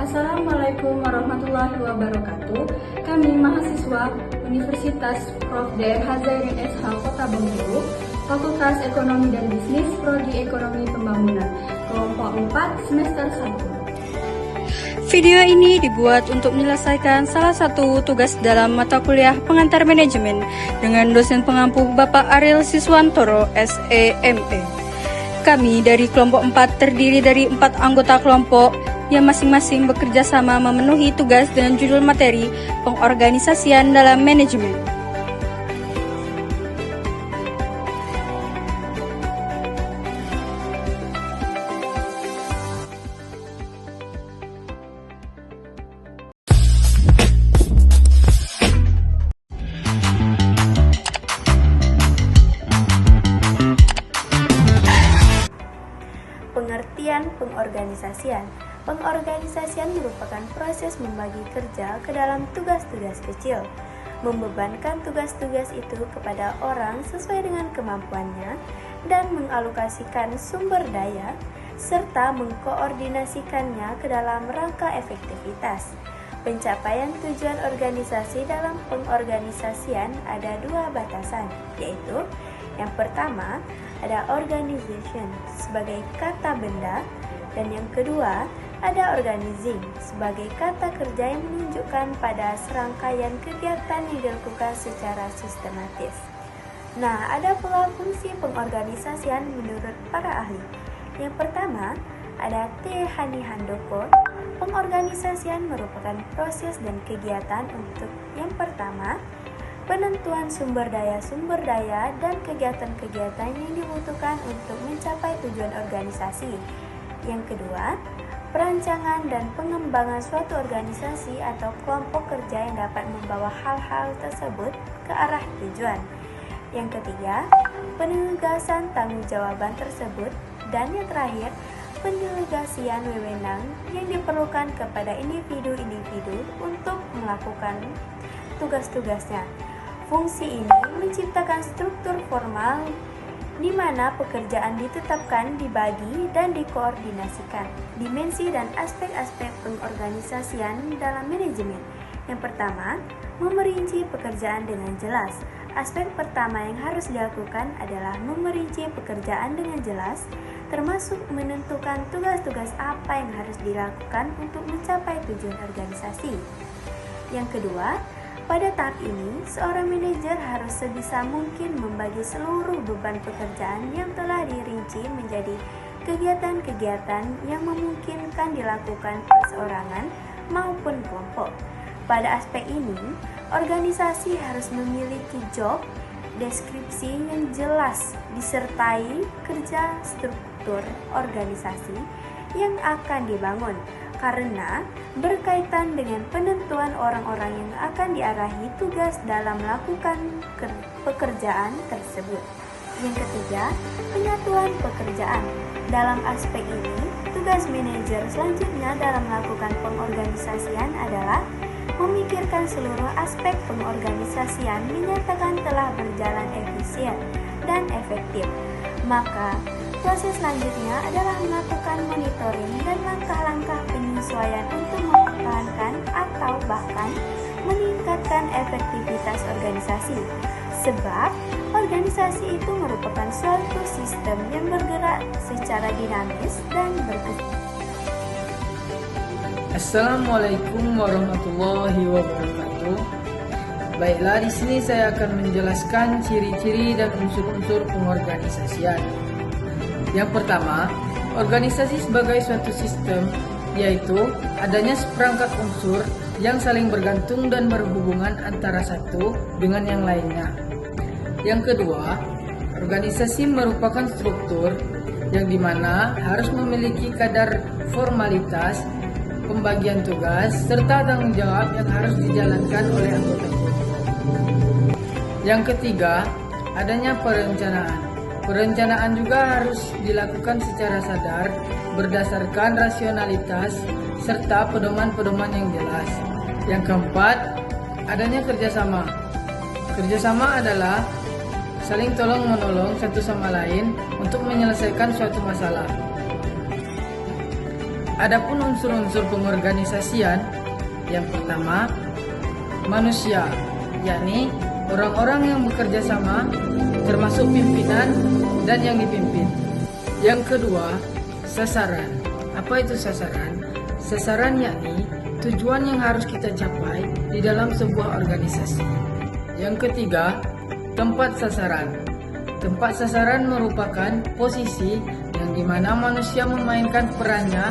Assalamualaikum warahmatullahi wabarakatuh. Kami mahasiswa Universitas Prof. Dr. Hazairin SH Kota Bengkulu, Fakultas Ekonomi dan Bisnis, Prodi Ekonomi Pembangunan, kelompok 4 semester 1. Video ini dibuat untuk menyelesaikan salah satu tugas dalam mata kuliah pengantar manajemen dengan dosen pengampu Bapak Ariel Siswantoro, SEME. Kami dari kelompok 4 terdiri dari 4 anggota kelompok yang masing-masing bekerja sama memenuhi tugas dengan judul materi pengorganisasian dalam manajemen. Pengertian pengorganisasian. Pengorganisasian merupakan proses membagi kerja ke dalam tugas-tugas kecil, membebankan tugas-tugas itu kepada orang sesuai dengan kemampuannya, dan mengalokasikan sumber daya, serta mengkoordinasikannya ke dalam rangka efektivitas. Pencapaian tujuan organisasi dalam pengorganisasian ada 2 batasan, yaitu yang pertama ada organization sebagai kata benda, dan yang kedua ada organizing sebagai kata kerja yang menunjukkan pada serangkaian kegiatan yang dilakukan secara sistematis. Nah, ada pula fungsi pengorganisasian menurut para ahli. Yang pertama, ada T. Hani Handoko. Pengorganisasian merupakan proses dan kegiatan untuk yang pertama, penentuan sumber daya dan kegiatan-kegiatan yang dibutuhkan untuk mencapai tujuan organisasi. Yang kedua, perancangan dan pengembangan suatu organisasi atau kelompok kerja yang dapat membawa hal-hal tersebut ke arah tujuan. Yang ketiga, penugasan tanggung-jawaban tersebut. Dan yang terakhir, pendelegasian wewenang yang diperlukan kepada individu-individu untuk melakukan tugas-tugasnya. Fungsi ini menciptakan struktur formal di mana pekerjaan ditetapkan, dibagi, dan dikoordinasikan. Dimensi dan aspek-aspek pengorganisasian dalam manajemen. Yang pertama, memerinci pekerjaan dengan jelas. Aspek pertama yang harus dilakukan adalah memerinci pekerjaan dengan jelas, termasuk menentukan tugas-tugas apa yang harus dilakukan untuk mencapai tujuan organisasi. Yang kedua, pada tahap ini, seorang manajer harus sebisa mungkin membagi seluruh beban pekerjaan yang telah dirinci menjadi kegiatan-kegiatan yang memungkinkan dilakukan perseorangan maupun kelompok. Pada aspek ini, organisasi harus memiliki job deskripsi yang jelas disertai kerja struktur organisasi yang akan dibangun, karena berkaitan dengan penentuan orang-orang yang akan diarahi tugas dalam melakukan pekerjaan tersebut. Yang ketiga, penyatuan pekerjaan. Dalam aspek ini, tugas manajer selanjutnya dalam melakukan pengorganisasian adalah memikirkan seluruh aspek pengorganisasian dinyatakan telah berjalan efisien dan efektif. Maka, proses selanjutnya adalah melakukan monitoring dan langkah-langkah penyesuaian untuk mempertahankan atau bahkan meningkatkan efektivitas organisasi. Sebab, organisasi itu merupakan suatu sistem yang bergerak secara dinamis dan berkembang. Assalamualaikum warahmatullahi wabarakatuh. Baiklah, di sini saya akan menjelaskan ciri-ciri dan unsur-unsur pengorganisasian. Yang pertama, organisasi sebagai suatu sistem, yaitu adanya seperangkat unsur yang saling bergantung dan berhubungan antara satu dengan yang lainnya. Yang kedua, organisasi merupakan struktur yang dimana harus memiliki kadar formalitas, pembagian tugas, serta tanggung jawab yang harus dijalankan oleh anggota kelompok. Yang ketiga, adanya perencanaan. Perencanaan juga harus dilakukan secara sadar, berdasarkan rasionalitas, serta pedoman-pedoman yang jelas. Yang keempat, adanya kerjasama. Kerjasama adalah saling tolong-menolong satu sama lain untuk menyelesaikan suatu masalah. Adapun unsur-unsur pengorganisasian, yang pertama, manusia, yakni orang-orang yang bekerja sama, termasuk pimpinan dan yang dipimpin. Yang kedua, sasaran. Apa itu sasaran? Sasaran yakni tujuan yang harus kita capai di dalam sebuah organisasi. Yang ketiga, tempat sasaran. Tempat sasaran merupakan posisi yang dimana manusia memainkan perannya,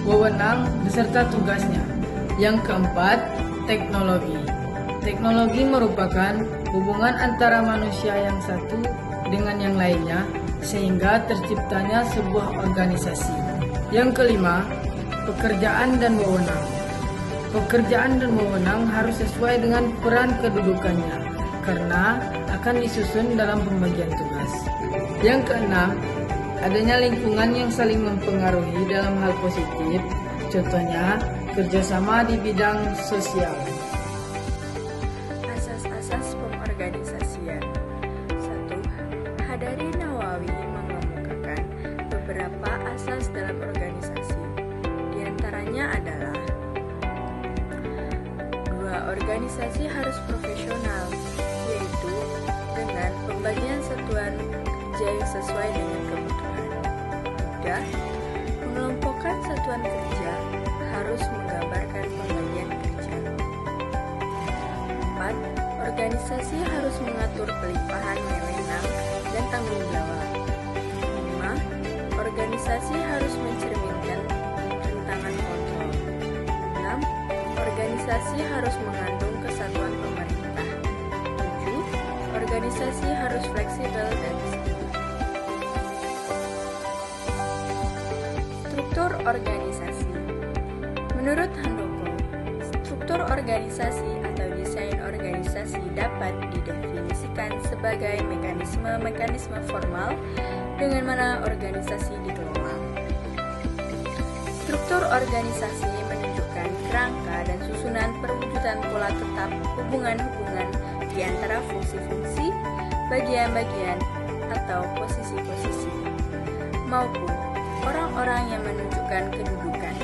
wewenang, beserta tugasnya. Yang keempat, teknologi. Teknologi merupakan hubungan antara manusia yang satu dengan yang lainnya, sehingga terciptanya sebuah organisasi. Yang kelima, pekerjaan dan wewenang. Pekerjaan dan wewenang harus sesuai dengan peran kedudukannya, karena akan disusun dalam pembagian tugas. Yang keenam, adanya lingkungan yang saling mempengaruhi dalam hal positif, contohnya kerjasama di bidang sosial. Asas-asas pengorganisasian. 1. Hadari Nawawi mengemukakan beberapa asas dalam organisasi. Di antaranya adalah 2. Organisasi harus profesional, yaitu dengan pembagian satuan kerja yang sesuai dengan kebutuhan. 3. Mengelompokkan satuan kerja harus menggambarkan pembagian kerja. 4. Organisasi harus mengatur pelimpahan wewenang dan tanggung jawab. 5. Organisasi harus mencerminkan tantangan kontrol. 6. Organisasi harus mengandung kesatuan pemerintah. 7. Organisasi harus fleksibel dan struktur organisasi. Menurut Handoko, struktur organisasi atau desain organisasi dapat didefinisikan sebagai mekanisme-mekanisme formal dengan mana organisasi dikelola. Struktur organisasi menunjukkan kerangka dan susunan perwujudan pola tetap hubungan-hubungan di antara fungsi-fungsi, bagian-bagian, atau posisi-posisi, maupun orang-orang yang menunjukkan kedudukan,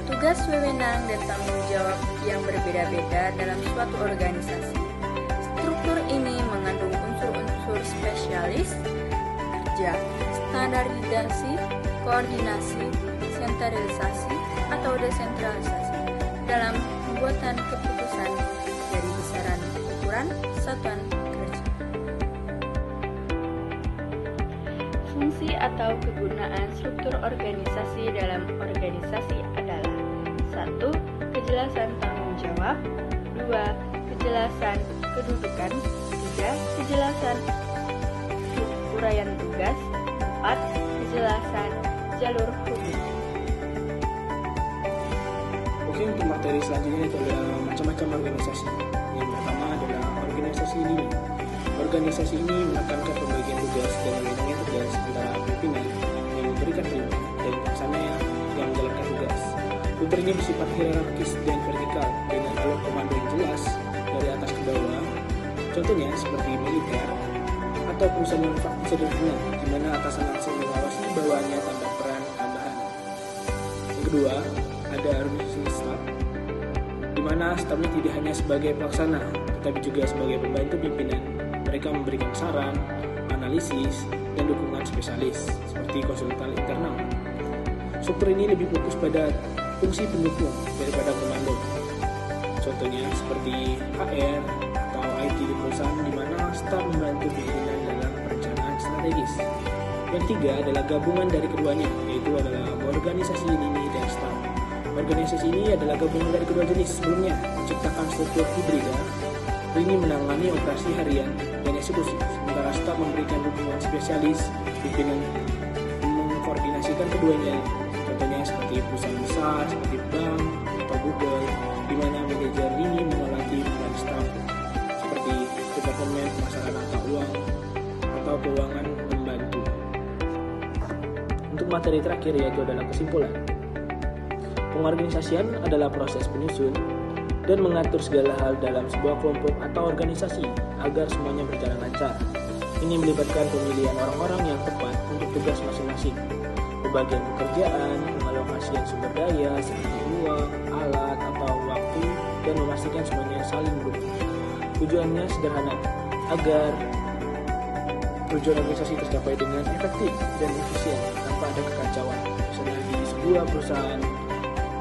tugas, wewenang, dan tanggung jawab yang berbeda-beda dalam suatu organisasi. Struktur ini mengandung unsur-unsur spesialis, kerja, standarisasi, koordinasi, sentralisasi, atau desentralisasi dalam pembuatan keputusan dari besaran ukuran satuan kerja. Fungsi atau kegunaan struktur organisasi dalam organisasi adalah 1. Kejelasan tanggung jawab. 2. Kejelasan kedudukan. 3. Kejelasan uraian tugas. 4. Kejelasan jalur hukum. Oke, untuk materi selanjutnya itu adalah macam-macam organisasi. Yang pertama adalah organisasi ini. Organisasi ini menekankan pembagian tugas dan wewenang yang tegas antara pimpinan yang memberikan perintah dan pelaksana yang menjalankan tugas. Struktur ini bersifat hierarkis dan vertikal dengan alur komando yang jelas dari atas ke bawah. Contohnya seperti militer atau perusahaan manufaktur sederhana di mana atasan langsung mengawasi bawahannya tanpa peran tambahan. Yang kedua, ada organisasi staf, di mana stafnya tidak hanya sebagai pelaksana, tetapi juga sebagai pembantu pimpinan. Mereka memberikan saran, analisis, dan dukungan spesialis, seperti konsultan internal. Struktur ini lebih fokus pada fungsi pendukung daripada komando. Contohnya seperti HR atau IT di perusahaan, di mana staf membantu pimpinan dalam perencanaan strategis. Yang ketiga adalah gabungan dari keduanya, yaitu adalah organisasi lini dan staf. Organisasi ini adalah gabungan dari kedua jenis sebelumnya, menciptakan struktur hibrida. Ini menangani operasi harian dan eksekusi, sementara staf memberikan dukungan spesialis, pimpinan mengkoordinasikan keduanya. Contohnya seperti perusahaan besar, seperti bank atau Google, di mana manajer ini mengolah tim dan staf, seperti departemen pemasaran mata uang atau keuangan membantu. Untuk materi terakhir yaitu adalah kesimpulan. Pengorganisasian adalah proses penyusun dan mengatur segala hal dalam sebuah kelompok atau organisasi agar semuanya berjalan lancar. Ini melibatkan pemilihan orang-orang yang tepat untuk tugas masing-masing, pembagian pekerjaan, pengalokasian sumber daya seperti uang, alat, atau waktu, dan memastikan semuanya saling mendukung. Tujuannya sederhana, agar tujuan organisasi tercapai dengan efektif dan efisien tanpa ada kekacauan. Misalnya di sebuah perusahaan,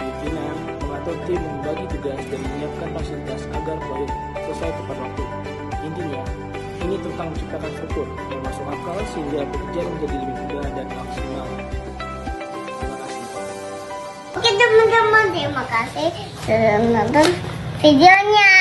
pimpinan mengatur tim, membagi tugas, dan menyiapkan fasilitas agar proyek selesai tepat waktu. Intinya, ini tentang menciptakan struktur yang masuk akal sehingga pekerjaan menjadi lebih mudah dan maksimal. Terima kasih. Oke teman-teman, terima kasih sudah menonton videonya.